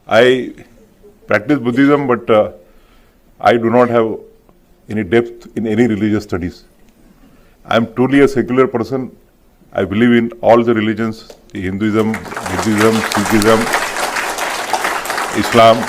I practice Buddhism, but I do not have any depth in any religious studies. I am truly a secular person. I believe in all the religions, the Hinduism, Buddhism, Sikhism, Islam.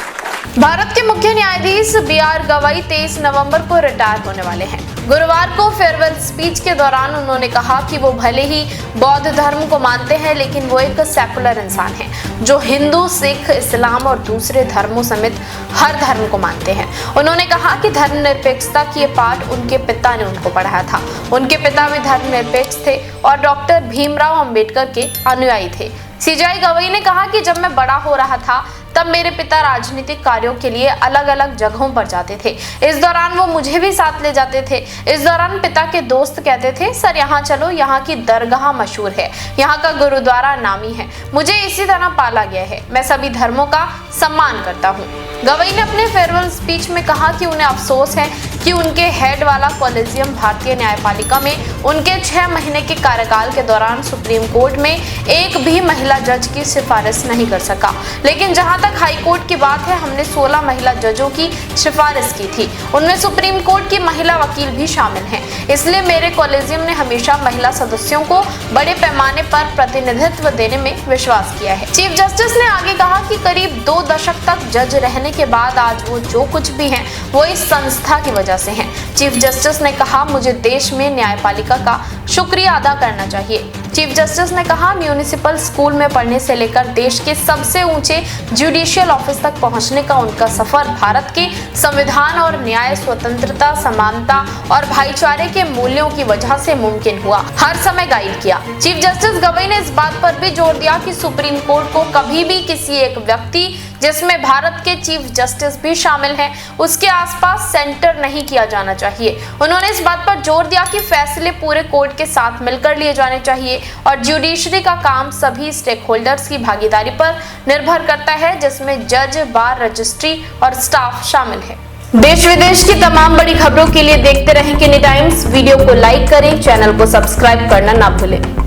Bharat के मुख्य न्यायाधीश B R. Gavai 23 नवंबर को retire होने वाले हैं। गुरुवार को farewell speech के दौरान उन्होंने कहा कि वो भले ही बौद्ध धर्म को मानते हैं, लेकिन वो एक सेकुलर इंसान हैं जो हिंदू, सिख, इस्लाम और दूसरे धर्मों समेत हर धर्म को मानते हैं। उन्होंने कहा कि धर्मनिरपेक्षता की ये पाठ उनके पिता ने उनको पढ़ाया था। उनके पिता भी धर्मनिरपेक्ष थे और डॉक्टर भीमराव अंबेडकर के अनुयायी थे। सीजेआई गवई ने कहा कि जब मैं बड़ा हो रहा था तब मेरे पिता राजनीतिक कार्यों के लिए अलग अलग जगहों पर जाते थे। इस दौरान वो मुझे भी साथ ले जाते थे। इस दौरान पिता के दोस्त कहते थे, सर यहाँ चलो, यहाँ की दरगाह मशहूर है, यहाँ का गुरुद्वारा नामी है। मुझे इसी तरह पाला गया है। मैं सभी धर्मों का सम्मान करता हूँ। गवई ने अपने फेयरवेल स्पीच में कहा कि उन्हें अफसोस है कि उनके हेड वाला कॉलेजियम भारतीय न्यायपालिका में उनके 6 महीने के कार्यकाल के दौरान सुप्रीम कोर्ट में एक भी महिला जज की सिफारिश नहीं कर सका। लेकिन जहां तक हाई कोर्ट की बात है, हमने 16 महिला जजों की सिफारिश की थी। उनमें सुप्रीम कोर्ट की महिला वकील भी शामिल हैं। इसलिए मेरे कॉलेजियम ने हमेशा महिला सदस्यों को बड़े पैमाने पर प्रतिनिधित्व देने में विश्वास किया है। चीफ जस्टिस ने आगे कहा कि करीब 2 दशक तक जज रहने के बाद आज वो जो कुछ भी हैं वो इस संस्था की वजह से हैं। चीफ जस्टिस ने कहा, मुझे देश में न्यायपालिका का शुक्रिया अदा करना चाहिए। चीफ जस्टिस ने कहा, म्यूनिसिपल स्कूल में पढ़ने से लेकर देश के सबसे ऊंचे जुडिशियल ऑफिस तक पहुंचने का उनका सफर भारत के संविधान और न्याय, स्वतंत्रता, समानता और भाईचारे के मूल्यों की वजह से मुमकिन हुआ। हर समय गाइड किया। चीफ जस्टिस गवई ने इस बात पर भी जोर दिया कि सुप्रीम कोर्ट को कभी भी किसी एक व्यक्ति, जिसमें भारत के चीफ जस्टिस भी शामिल हैं, उसके आसपास सेंटर नहीं किया जाना चाहिए। उन्होंने इस बात पर जोर दिया कि फैसले पूरे कोर्ट के साथ मिलकर लिए जाने चाहिए और ज्यूडिशरी का काम सभी स्टेक होल्डर्स की भागीदारी पर निर्भर करता है, जिसमें जज, बार, रजिस्ट्री और स्टाफ शामिल है। देश विदेश की तमाम बड़ी खबरों के लिए देखते रहें किनी टाइम्स। वीडियो को लाइक करें, चैनल को सब्सक्राइब करना ना भूलें।